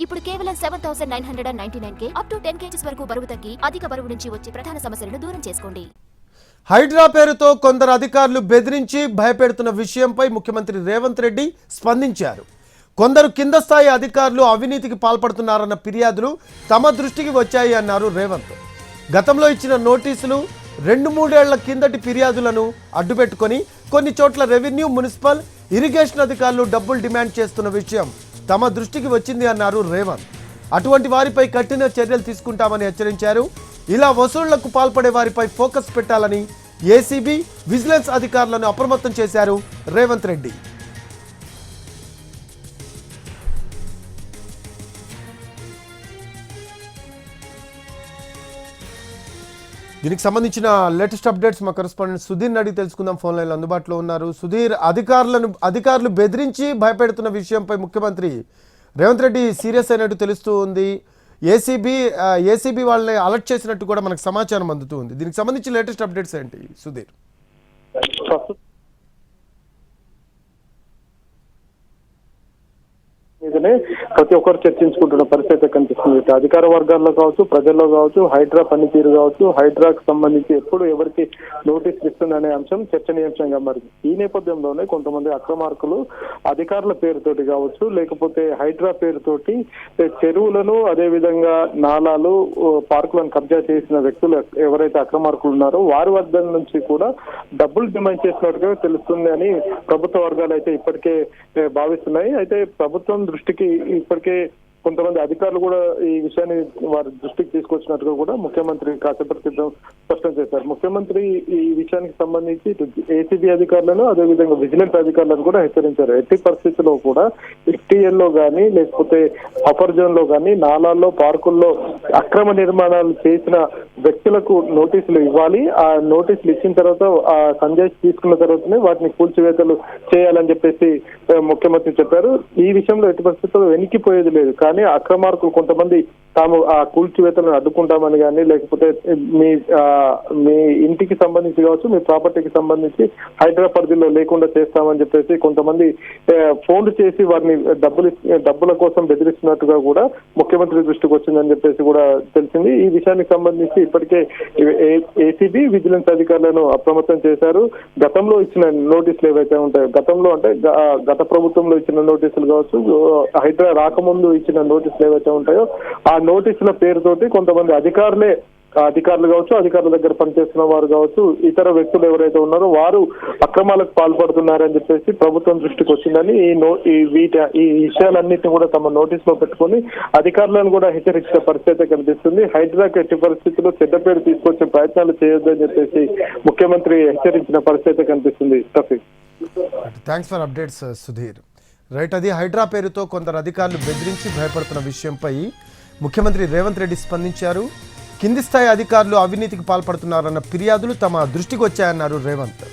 ఇప్పుడు కేవలం 7,999 up to 10 kgs వరకు బరువు తగ్గి అధిక బరువు నుంచి వచ్చే ప్రధాన సమస్యలను దూరం చేసుకోండి. హైడ్రా పేరుతో కొందరు అధికారులు బెదిరించి భయపెడుతున్న విషయంపై ముఖ్యమంత్రి రేవంత్ రెడ్డి స్పందించారు. కొందరు కింద స్థాయి అధికారులు అవినీతికి పాల్పడుతున్నారన్న ఫిర్యాదులు తమ దృష్టికి వచ్చాయి అన్నారు రేవంత్. గతంలో ఇచ్చిన నోటీసులు 2-3 ఏళ్ల కిందటి ఫిర్యాదులను అడ్డుపెట్టుకొని కొన్ని చోట్ల రెవెన్యూ, మున్సిపల్, ఇరిగేషన్ అధికారులు డబ్బులు డిమాండ్ చేస్తున్న విషయం తమ దృష్టికి వచ్చింది అన్నారు రేవంత్. అటువంటి వారిపై కఠిన చర్యలు తీసుకుంటామని హెచ్చరించారు. ఇలా వసూళ్లకు పాల్పడే వారిపై ఫోకస్ పెట్టాలని ఏసీబీ, విజిలెన్స్ అధికారులను అప్రమత్తం చేశారు రేవంత్ రెడ్డి. దీనికి సంబంధించిన లేటెస్ట్ అప్డేట్స్ మా కరెస్పాండెంట్ సుధీర్ అడిగి తెలుసుకుందాం. ఫోన్ లైన్లో అందుబాటులో ఉన్నారు. సుధీర్, అధికారులు బెదిరించి భయపెడుతున్న విషయంపై ముఖ్యమంత్రి రేవంత్ రెడ్డి సీరియస్ అయినట్టు తెలుస్తూ ఉంది. ఏసీబీ వాళ్ళని అలర్ట్ చేసినట్టు కూడా మనకు సమాచారం అందుతూ ఉంది. దీనికి సంబంధించి లేటెస్ట్ అప్డేట్స్ ఏంటి సుధీర్? మీదనే ప్రతి ఒక్కరు చర్చించుకుంటున్న పరిస్థితి కనిపిస్తుంది. అధికార వర్గాల్లో కావచ్చు, ప్రజల్లో కావచ్చు, హైడ్రా పనితీరు కావచ్చు, హైడ్రాకు సంబంధించి ఎప్పుడు ఎవరికి నోటీసులు ఇస్తుందనే అంశం చర్చనీయాంశంగా మారింది. ఈ నేపథ్యంలోనే కొంతమంది అక్రమార్కులు అధికారుల పేరుతోటి కావచ్చు, లేకపోతే హైడ్రా పేరుతోటి చెరువులను, అదే విధంగా నాలాలు, పార్కులను కబ్జా చేసిన వ్యక్తులు ఎవరైతే అక్రమార్కులు ఉన్నారో వారి వద్ద నుంచి కూడా డబ్బులు డిమాండ్ చేసినట్టుగా తెలుస్తుంది అని ప్రభుత్వ వర్గాలు అయితే ఇప్పటికే భావిస్తున్నాయి. అయితే ప్రభుత్వం దృష్టికి ఇప్పటికే కొంతమంది అధికారులు కూడా ఈ విషయాన్ని వారి దృష్టికి తీసుకొచ్చినట్టుగా కూడా ముఖ్యమంత్రి కాసేపటి క్రితం స్పష్టం చేశారు. ముఖ్యమంత్రి ఈ విషయానికి సంబంధించి ఏసీబీ అధికారులను, అదేవిధంగా విజిలెన్స్ అధికారులను కూడా హెచ్చరించారు. ఎట్టి పరిస్థితుల్లో కూడా ఎఫ్టీఎల్లో కానీ, లేకపోతే బఫర్ జోన్ లో కానీ, నాలాల్లో, పార్కుల్లో అక్రమ నిర్మాణాలు చేసిన వ్యక్తులకు నోటీసులు ఇవ్వాలి. ఆ నోటీసులు ఇచ్చిన తర్వాత ఆ సంజయ్ తీసుకున్న తర్వాతనే వాటిని కూల్చివేతలు చేయాలని చెప్పేసి ముఖ్యమంత్రి చెప్పారు. ఈ విషయంలో ఎట్టి పరిస్థితుల్లో వెనక్కిపోయేది లేదు. కానీ అక్రమార్కులు కొంతమంది తాము ఆ కూల్చివేతలను అడ్డుకుంటామని కానీ, లేకపోతే మీ ఇంటికి సంబంధించి కావచ్చు, మీ ప్రాపర్టీకి సంబంధించి హైడ్రా పరిధిలో లేకుండా చేస్తామని చెప్పేసి కొంతమంది ఫోన్లు చేసి వారిని డబ్బుల కోసం బెదిరిస్తున్నట్టుగా కూడా ముఖ్యమంత్రి దృష్టికి వచ్చిందని చెప్పేసి కూడా తెలిసింది. ఈ విషయానికి సంబంధించి ఇప్పటికే ఏసీబీ, విజిలెన్స్ అధికారులను అప్రమత్తం చేశారు. గతంలో ఇచ్చిన నోటీసులు ఏవైతే ఉంటాయో, గతంలో అంటే గత ప్రభుత్వంలో ఇచ్చిన నోటీసులు కావచ్చు, హైడ్రా రాకముందు ఇచ్చిన నోటీసులు ఏవైతే ఉంటాయో ఆ నోటీసుల పేరుతోటి కొంతమంది అధికారులు కావచ్చు, అధికారుల దగ్గర పనిచేస్తున్న వారు కావచ్చు, ఇతర వ్యక్తులు ఎవరైతే ఉన్నారో వారు అక్రమాలకు పాల్పడుతున్నారని చెప్పేసి ప్రభుత్వం దృష్టికి వచ్చిందని ఈ విషయాలన్నింటినీ కూడా తమ నోటీసులో పెట్టుకుని అధికారులను కూడా హెచ్చరించిన పరిస్థితి కనిపిస్తుంది. హైడ్రాకు ఎట్టి పరిస్థితుల్లో చెడ్డ పేరు తీసుకొచ్చే ప్రయత్నాలు చేయొద్దని చెప్పేసి ముఖ్యమంత్రి హెచ్చరించిన పరిస్థితి కనిపిస్తుంది. Thanks for updates Sudheer. Right, అది హైడ్రా పేరుతో కొందరు అధికారులు బెదిరించి భయపడుతున్న విషయంపై ముఖ్యమంత్రి రేవంత్ రెడ్డి స్పందించారు. కింది స్థాయి అధికారులు అవినీతికి పాల్పడుతున్నారన్న ఫిర్యాదులు తమ దృష్టికి వచ్చాయన్నారు రేవంత్.